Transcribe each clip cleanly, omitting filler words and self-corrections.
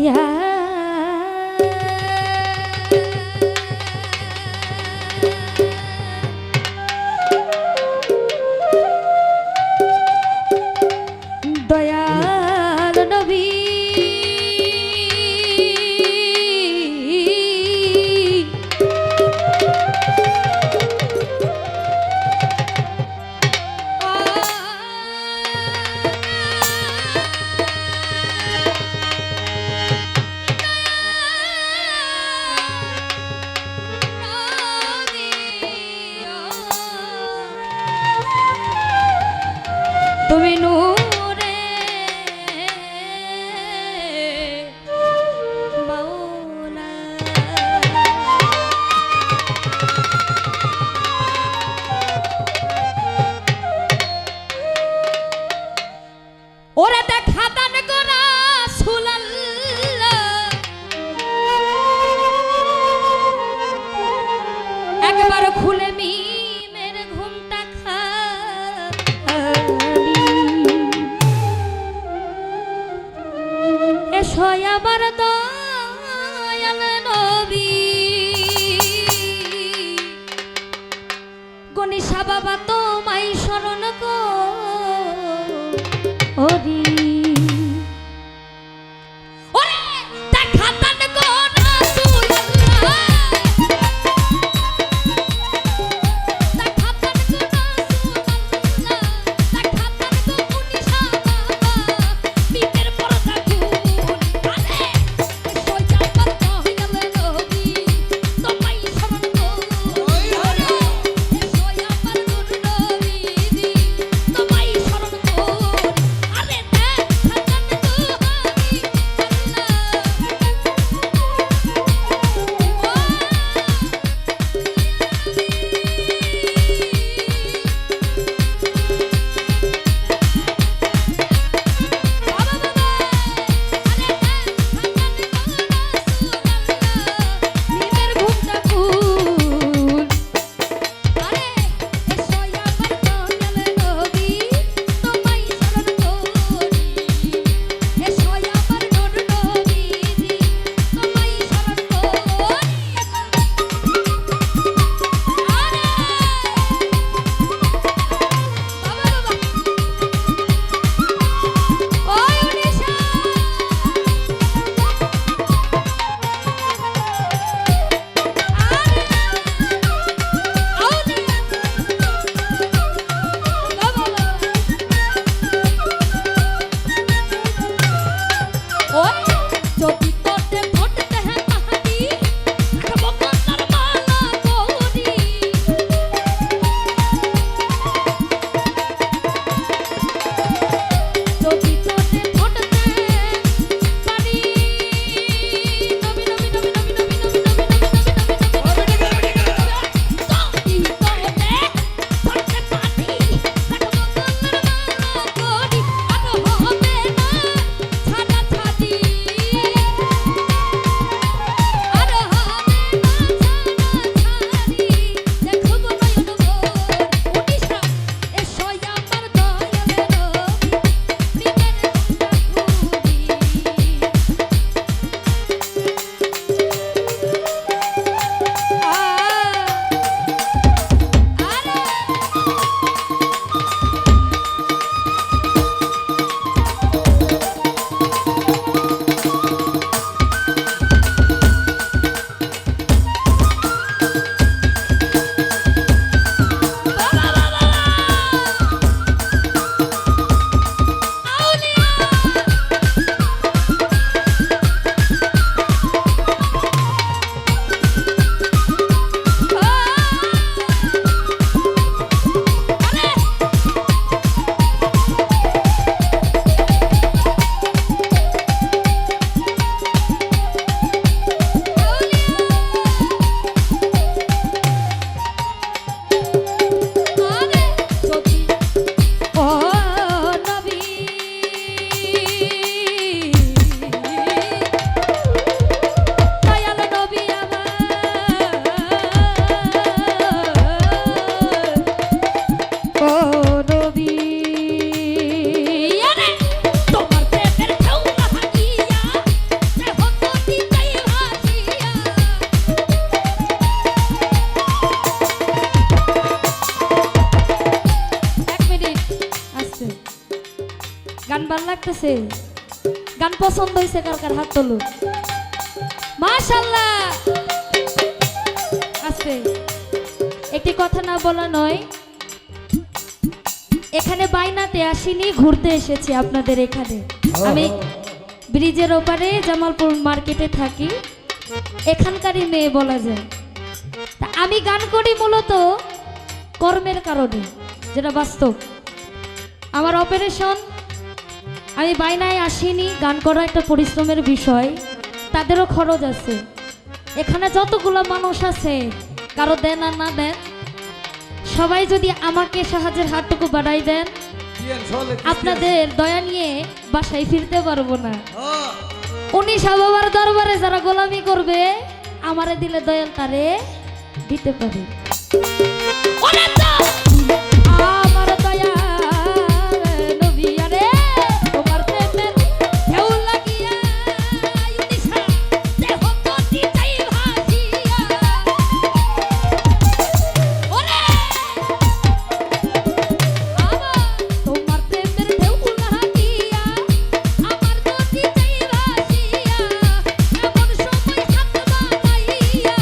দয়া দয়াল নবী তুমি নূরে মাওলা ওরে দেখা দান করা রাসূলুল্লাহ একবার খুলে মিমের ঘুমটা এসো আমার দয়াল নবী গণেশা বাবা তোমায় শরণ করি গান ভাল লাগতেছে? গান পছন্দ হয়েছে কার কার হাত তোলো। মাশাআল্লাহ। আজকে একটি কথা না বলা নয়, এখানে বাইনাতে আসিনি, ঘুরতে এসেছি আপনাদের এখানে। আমি ব্রিজের ওপারে জামালপুর মার্কেটে থাকি, এখানকারই মেয়ে বলা যায়। তা আমি গান করি মূলত কর্মের কারণে, যেটা বাস্তব। আমার অপারেশন, আমি বাইনায় আসিনি। গান করা একটা পরিশ্রমের বিষয়, তাদেরও খরচ আছে। এখানে যতগুলো মানুষ আছে, কারো দেন আর না দেন, সবাই যদি আমাকে সাহায্যের হাতটুকু বাড়াই দেন, আপনাদের দয়া নিয়ে বাসায় ফিরতে পারবো না। উনি বাবার দরবারে যারা গোলামি করবে, আমারে দিলে দয়াল তারে দিতে পারে। আমার দয়া নবী আরে তোমার প্রেমের ঢেউ লাগিয়া ইউনিসা দেহ গতি চাই ভাসিয়া। ওরে আমার তোমার প্রেমের ঢেউ লাগিয়া আমার গতি চাই ভাসিয়া। এমন সময় হাত বাড়াইয়া,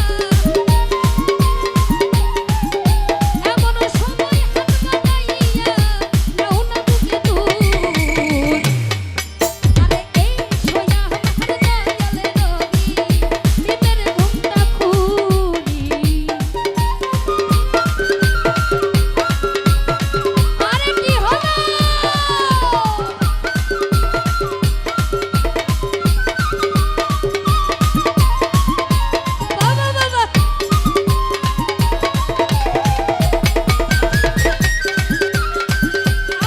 এমন সময় হাত বাড়াইয়া নাও না বুকে তুই। আরে এই সোয়া আমার দয়ালে নবী প্রেমের ঘুমটা খুলি। আরে কি হলো? বাবা বাবা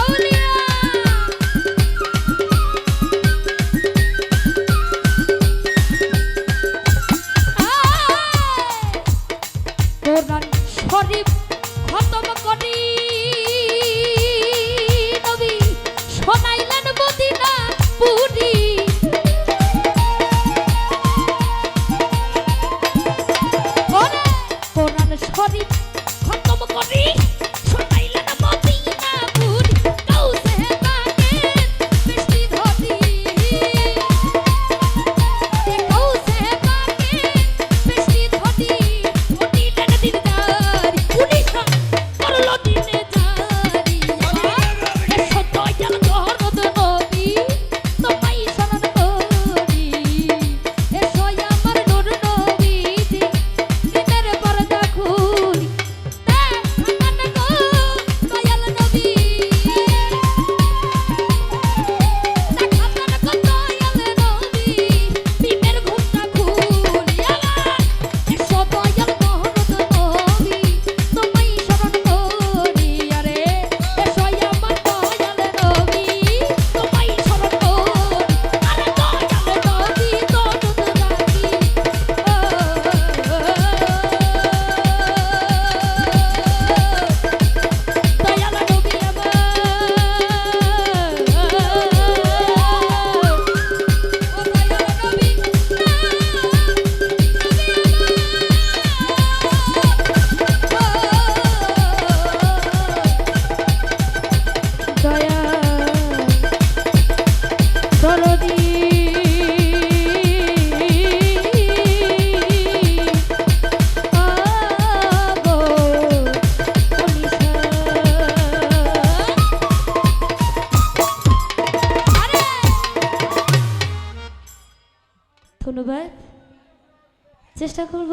আউলিয়া। কোরআন শরীফ খতম করি নবী শোনাইলেন মদিনা পুরি। ওরে কোরআন শরীফ খতম করি শোনাইলেন মদিনা পুরি। কাউসে পাকের বৃষ্টি ধরি, কাউসে পাকের বৃষ্টি ধরি। উঠিলেন দিন জারি, উনিশা করলো দিনে জারি। এসো দয়াল দরদ নবী তোমায় শরণ করি। এসো আমার নূর নবীজি দিনের পর্দা খুলি। দেখান গো দয়াল নবী, দেখান গো দয়াল নবী প্রেমের ঘুমটা খুলি। আমার এসো দয়াল দরদ নবী তোমায় শরণ করি। আরে এসো আমার দয়াল নবী তোমায় শরণ করি। আরে দয়াল নবী দরদ রাখি। দয়াল নবী আমার, ও দয়াল নবী দয়া দরদি আগো অনিশা। আরে ধন্যবাদ, চেষ্টা করব